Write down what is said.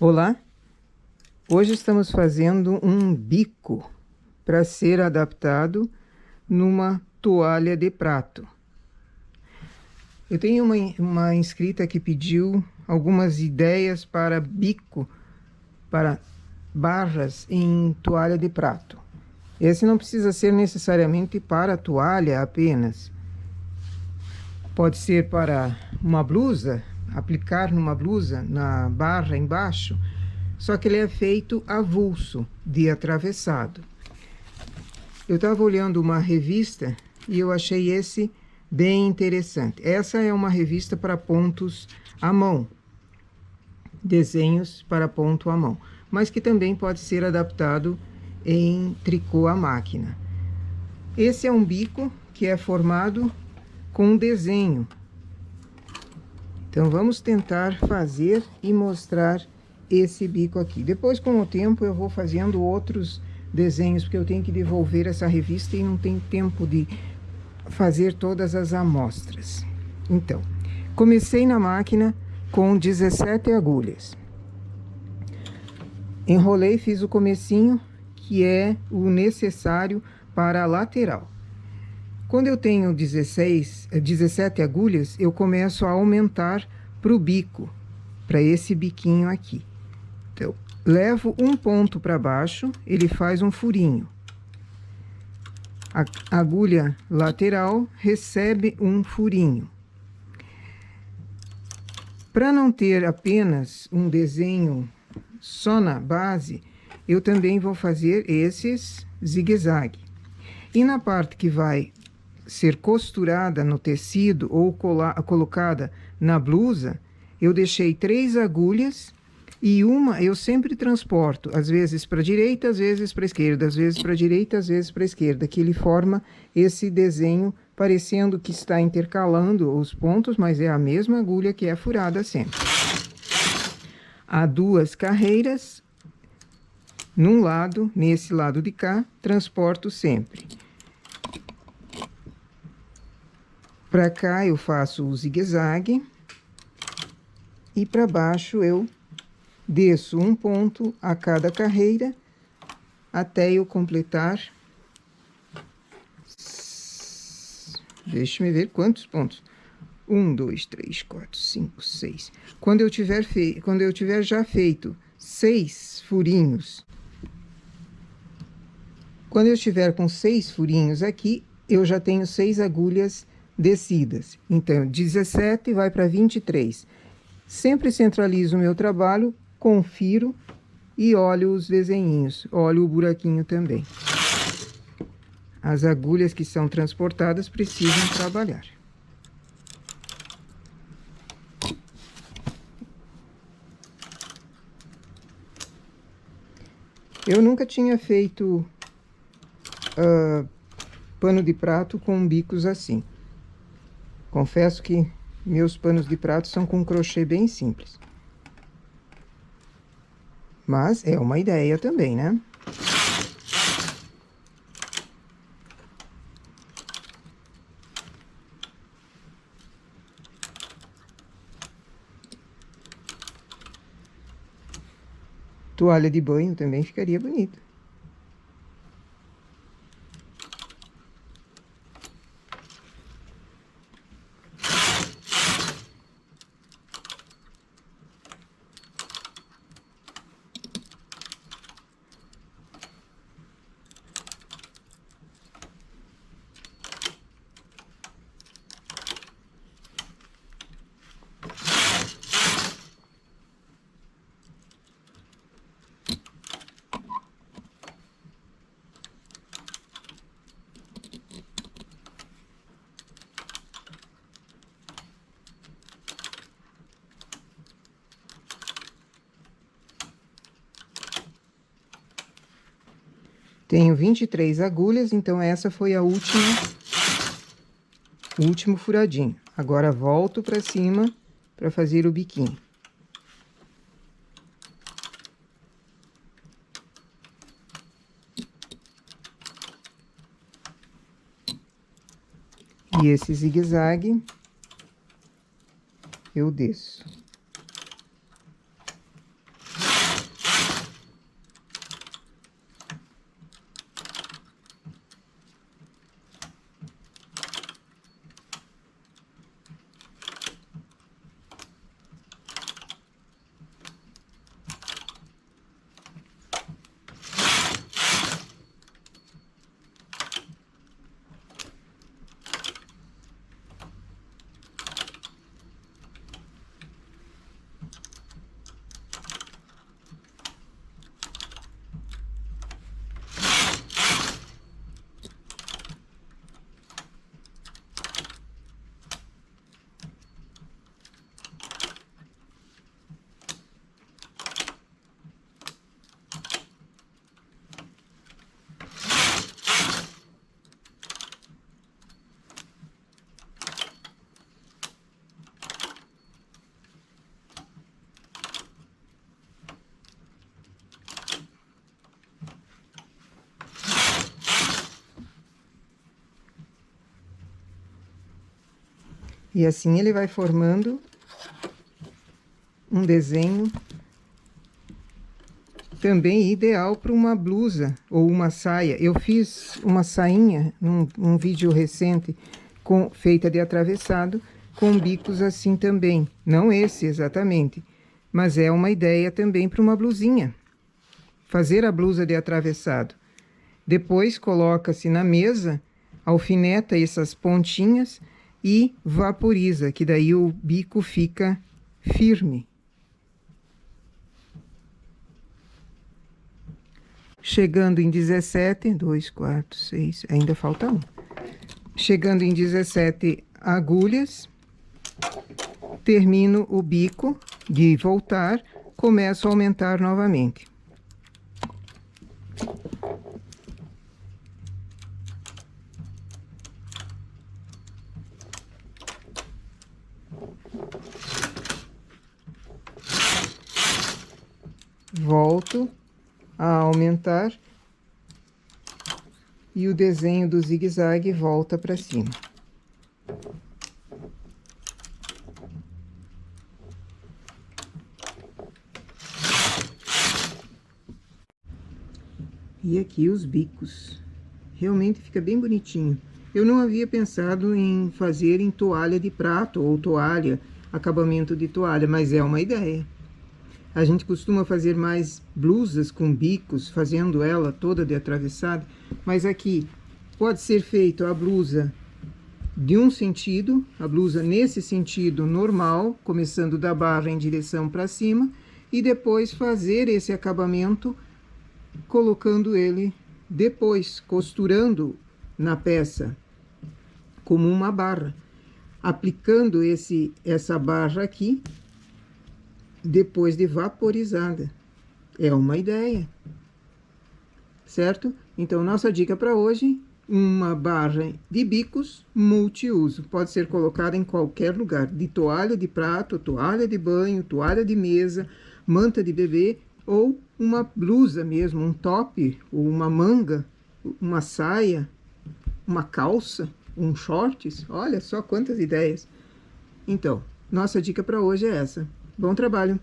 Olá, hoje estamos fazendo um bico para ser adaptado numa toalha de prato. Eu tenho uma inscrita que pediu algumas ideias para bico, para barras em toalha de prato. Esse não precisa ser necessariamente para a toalha apenas. Pode ser para uma blusa, aplicar numa blusa, na barra embaixo, só que ele é feito avulso, de atravessado. Eu estava olhando uma revista e eu achei esse bem interessante. Essa é uma revista para pontos à mão, desenhos para ponto à mão, mas que também pode ser adaptado em tricô à máquina. Esse é um bico que é formado com um desenho. Então vamos tentar fazer e mostrar esse bico aqui. Depois, com o tempo, eu vou fazendo outros desenhos, porque eu tenho que devolver essa revista e não tenho tempo de fazer todas as amostras. Então, comecei na máquina com 17 agulhas. Enrolei, fiz o comecinho, que é o necessário para a lateral. Quando eu tenho 17 agulhas, eu começo a aumentar para o bico, para esse biquinho aqui. Então, levo um ponto para baixo, ele faz um furinho. A agulha lateral recebe um furinho. Para não ter apenas um desenho só na base, eu também vou fazer esses zigue-zague. E na parte que vai ser costurada no tecido ou colocada na blusa, eu deixei 3 agulhas e uma eu sempre transporto, às vezes para a direita, às vezes para a esquerda, às vezes para a direita, às vezes para a esquerda, que ele forma esse desenho parecendo que está intercalando os pontos, mas é a mesma agulha que é furada sempre. Há 2 carreiras, num lado, nesse lado de cá, transporto sempre. Para cá eu faço o zigue-zague e para baixo eu desço um ponto a cada carreira até eu completar. Deixa-me ver quantos pontos. 1, 2, 3, 4, 5, 6. Quando eu tiver já feito 6 furinhos, quando eu estiver com 6 furinhos aqui, eu já tenho 6 agulhas descidas. Então, 17 vai para 23. Sempre centralizo o meu trabalho, confiro e olho os desenhinhos, olho o buraquinho também. As agulhas que são transportadas precisam trabalhar. Eu nunca tinha feito pano de prato com bicos assim. Confesso que meus panos de prato são com crochê bem simples. Mas é uma ideia também, né? Toalha de banho também ficaria bonito. Tenho 23 agulhas, então essa foi a última, o último furadinho. Agora volto para cima para fazer o biquinho. E esse zigue-zague eu desço. E assim ele vai formando um desenho também ideal para uma blusa ou uma saia. Eu fiz uma sainha num vídeo recente feita de atravessado, com bicos assim também. Não esse exatamente, mas é uma ideia também para uma blusinha. Fazer a blusa de atravessado. Depois coloca-se na mesa, alfineta essas pontinhas e vaporiza, que daí o bico fica firme. Chegando em 17, 2, 4, 6, ainda falta um. Chegando em 17 agulhas, termino o bico de voltar, começo a aumentar novamente. Volto a aumentar e o desenho do zigue-zague volta para cima. E aqui os bicos. Realmente fica bem bonitinho. Eu não havia pensado em fazer em toalha de prato ou toalha, acabamento de toalha, mas é uma ideia. A gente costuma fazer mais blusas com bicos, fazendo ela toda de atravessado, mas aqui pode ser feito a blusa de um sentido, a blusa nesse sentido normal, começando da barra em direção para cima, e depois fazer esse acabamento colocando ele depois, costurando na peça como uma barra, aplicando essa barra aqui depois de vaporizada. É uma ideia, certo? Então, nossa dica para hoje, uma barra de bicos multiuso. Pode ser colocada em qualquer lugar, de toalha de prato, toalha de banho, toalha de mesa, manta de bebê, ou uma blusa mesmo, um top, ou uma manga, uma saia, uma calça, um shorts. Olha só quantas ideias. Então, nossa dica para hoje é essa. Bom trabalho!